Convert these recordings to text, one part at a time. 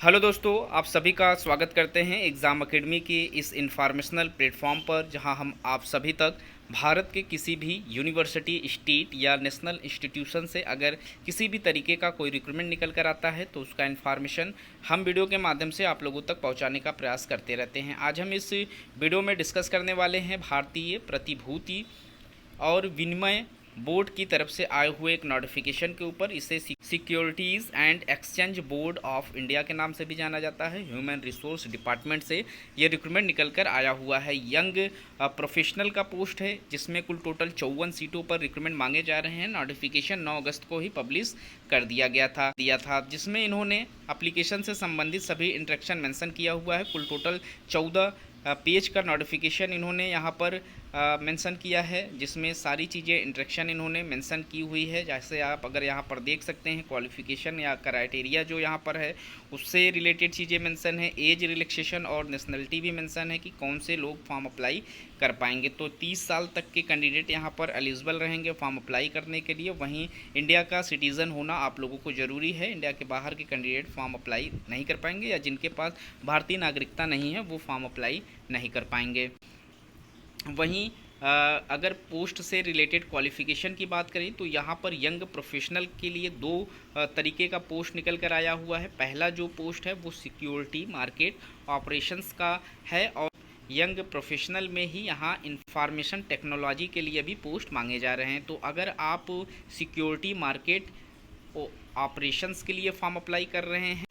Hello दोस्तों, आप सभी का स्वागत करते हैं एग्ज़ाम अकेडमी के इस इंफॉर्मेशनल प्लेटफॉर्म पर, जहां हम आप सभी तक भारत के किसी भी यूनिवर्सिटी, स्टेट या नेशनल इंस्टीट्यूशन से अगर किसी भी तरीके का कोई रिक्रूटमेंट निकल कर आता है तो उसका इन्फॉर्मेशन हम वीडियो के माध्यम से आप लोगों तक पहुंचाने का प्रयास करते रहते हैं। आज हम इस वीडियो में डिस्कस करने वाले हैं भारतीय प्रतिभूति और विनिमय बोर्ड की तरफ से आए हुए एक नोटिफिकेशन के ऊपर। इसे securities and exchange board of India के नाम से भी जाना जाता है। ह्यूमन रिसोर्स डिपार्टमेंट से ये रिक्रूटमेंट निकल कर आया हुआ है। यंग प्रोफेशनल का पोस्ट है, जिसमें कुल टोटल 54 सीटों पर रिक्रूटमेंट मांगे जा रहे हैं। नोटिफिकेशन 9 अगस्त को ही पब्लिश कर दिया था जिसमें इन्होंने एप्लीकेशन से संबंधित सभी इंस्ट्रक्शन मेंशन किया हुआ है। कुल टोटल 14 पेज का नोटिफिकेशन इन्होंने यहाँ पर मेंशन किया है, जिसमें सारी चीज़ें इंस्ट्रक्शन इन्होंने मेंशन की हुई है। जैसे आप अगर यहाँ पर देख सकते हैं, क्वालिफ़िकेशन या क्राइटेरिया जो यहाँ पर है उससे रिलेटेड चीज़ें मेंशन है। एज रिलैक्सेशन और नेशनलिटी भी मेंशन है कि कौन से लोग फॉर्म अप्लाई कर पाएंगे। तो 30 साल तक के कैंडिडेट यहाँ पर एलिजिबल रहेंगे फॉर्म अप्लाई करने के लिए। वहीं इंडिया का सिटीज़न होना आप लोगों को ज़रूरी है। इंडिया के बाहर के कैंडिडेट फॉर्म अप्लाई नहीं कर पाएंगे, या जिनके पास भारतीय नागरिकता नहीं है वो फॉर्म अप्लाई नहीं कर पाएंगे। वहीं अगर पोस्ट से रिलेटेड क्वालिफ़िकेशन की बात करें तो यहाँ पर यंग प्रोफेशनल के लिए दो तरीके का पोस्ट निकल कर आया हुआ है। पहला जो पोस्ट है वो सिक्योरिटी मार्केट ऑपरेशंस का है, और यंग प्रोफेशनल में ही यहाँ इंफॉर्मेशन टेक्नोलॉजी के लिए भी पोस्ट मांगे जा रहे हैं। तो अगर आप सिक्योरिटी मार्केट ऑपरेशंस के लिए फॉर्म अप्लाई कर रहे हैं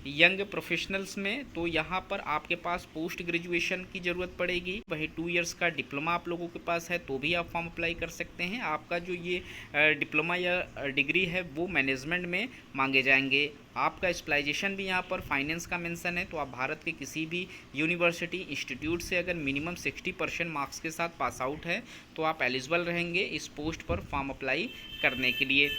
यंग प्रोफेशनल्स में, तो यहाँ पर आपके पास पोस्ट ग्रेजुएशन की ज़रूरत पड़ेगी। वही 2 इयर्स का डिप्लोमा आप लोगों के पास है तो भी आप फॉर्म अप्लाई कर सकते हैं। आपका जो ये डिप्लोमा या डिग्री है वो मैनेजमेंट में मांगे जाएंगे। आपका स्पेशलाइजेशन भी यहाँ पर फाइनेंस का मेंशन है। तो आप भारत के किसी भी यूनिवर्सिटी इंस्टीट्यूट से अगर मिनिमम 60% मार्क्स के साथ पास आउट है तो आप एलिजिबल रहेंगे इस पोस्ट पर फॉर्म अप्लाई करने के लिए।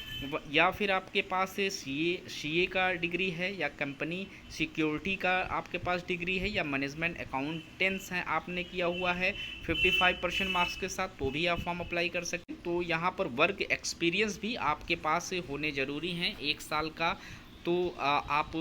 या फिर आपके पास सीए का डिग्री है, या कंपनी सिक्योरिटी का आपके पास डिग्री है, या मैनेजमेंट अकाउंटेंट्स हैं आपने किया हुआ है 55% मार्क्स के साथ, तो भी आप फॉर्म अप्लाई कर सकते हैं। तो यहाँ पर वर्क एक्सपीरियंस भी आपके पास होने ज़रूरी हैं 1 साल का, तो आप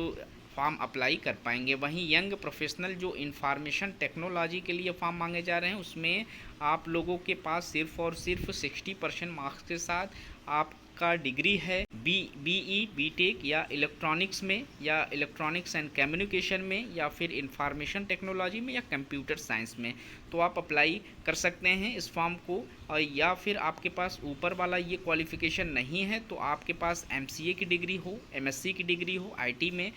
फॉर्म अप्लाई कर पाएंगे। वहीं यंग प्रोफेशनल जो इंफॉर्मेशन टेक्नोलॉजी के लिए फॉर्म मांगे जा रहे हैं उसमें आप लोगों के पास सिर्फ और सिर्फ 60% मार्क्स के साथ आपका डिग्री है बीई बीटेक या इलेक्ट्रॉनिक्स में, या इलेक्ट्रॉनिक्स एंड कम्युनिकेशन में, या फिर इंफॉर्मेशन टेक्नोलॉजी में, या कंप्यूटर साइंस में, तो आप अप्लाई कर सकते हैं इस फॉर्म को। और या फिर आपके पास ऊपर वाला ये क्वालिफ़िकेशन नहीं है तो आपके पास एमसीए की डिग्री हो, एमएससी की डिग्री हो आईटी में,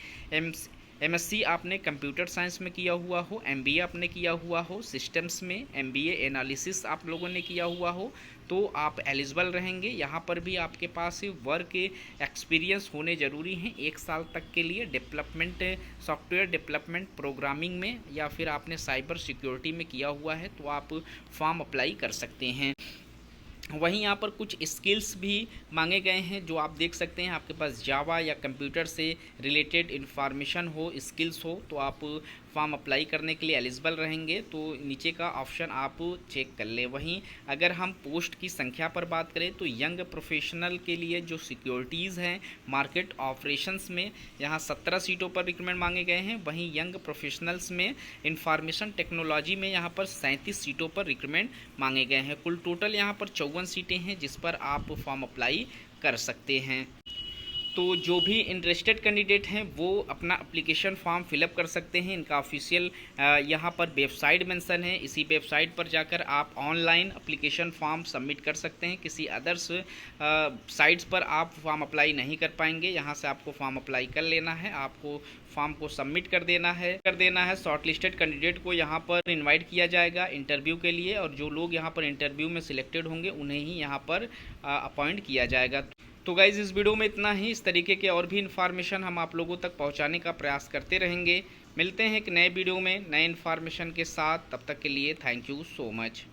एमएससी आपने कंप्यूटर साइंस में किया हुआ हो, एमबीए आपने किया हुआ हो सिस्टम्स में, एमबीए एनालिसिस आप लोगों ने किया हुआ हो, तो आप एलिजिबल रहेंगे। यहाँ पर भी आपके पास वर्क एक्सपीरियंस होने ज़रूरी हैं 1 साल तक के लिए, डेवलपमेंट सॉफ्टवेयर डेवलपमेंट प्रोग्रामिंग में, या फिर आपने साइबर सिक्योरिटी में किया हुआ है तो आप फॉर्म अप्लाई कर सकते हैं। वहीं यहाँ पर कुछ स्किल्स भी मांगे गए हैं जो आप देख सकते हैं। आपके पास जावा या कंप्यूटर से रिलेटेड इन्फॉर्मेशन हो, स्किल्स हो, तो आप फॉर्म अप्लाई करने के लिए एलिजिबल रहेंगे। तो नीचे का ऑप्शन आप चेक कर लें। वहीं अगर हम पोस्ट की संख्या पर बात करें तो यंग प्रोफेशनल के लिए जो सिक्योरिटीज़ हैं मार्केट ऑपरेशंस में, यहाँ 17 सीटों पर रिक्रूटमेंट मांगे गए हैं। वहीं यंग प्रोफेशनल्स में इंफॉर्मेशन टेक्नोलॉजी में यहाँ पर 37 सीटों पर रिक्रूटमेंट मांगे गए हैं। कुल टोटल यहाँ पर 54 सीटें हैं जिस पर आप फॉर्म अप्लाई कर सकते हैं। तो जो भी इंटरेस्टेड कैंडिडेट हैं वो अपना एप्लीकेशन फॉर्म फिलअप कर सकते हैं। इनका ऑफिशियल यहाँ पर वेबसाइट मेंशन है, इसी वेबसाइट पर जाकर आप ऑनलाइन एप्लीकेशन फॉर्म सबमिट कर सकते हैं। किसी अदर्स साइट्स पर आप फॉर्म अप्लाई नहीं कर पाएंगे। यहाँ से आपको फॉर्म अप्लाई कर लेना है, आपको फॉर्म को सबमिट कर देना है। शॉर्टलिस्टेड कैंडिडेट को यहाँ पर इनवाइट किया जाएगा इंटरव्यू के लिए, और जो लोग यहाँ पर इंटरव्यू में सिलेक्टेड होंगे उन्हें ही यहाँ पर अपॉइंट किया जाएगा। तो गाइज़ इस वीडियो में इतना ही। इस तरीके के और भी इन्फॉर्मेशन हम आप लोगों तक पहुंचाने का प्रयास करते रहेंगे। मिलते हैं एक नए वीडियो में नए इन्फॉर्मेशन के साथ। तब तक के लिए थैंक यू सो मच।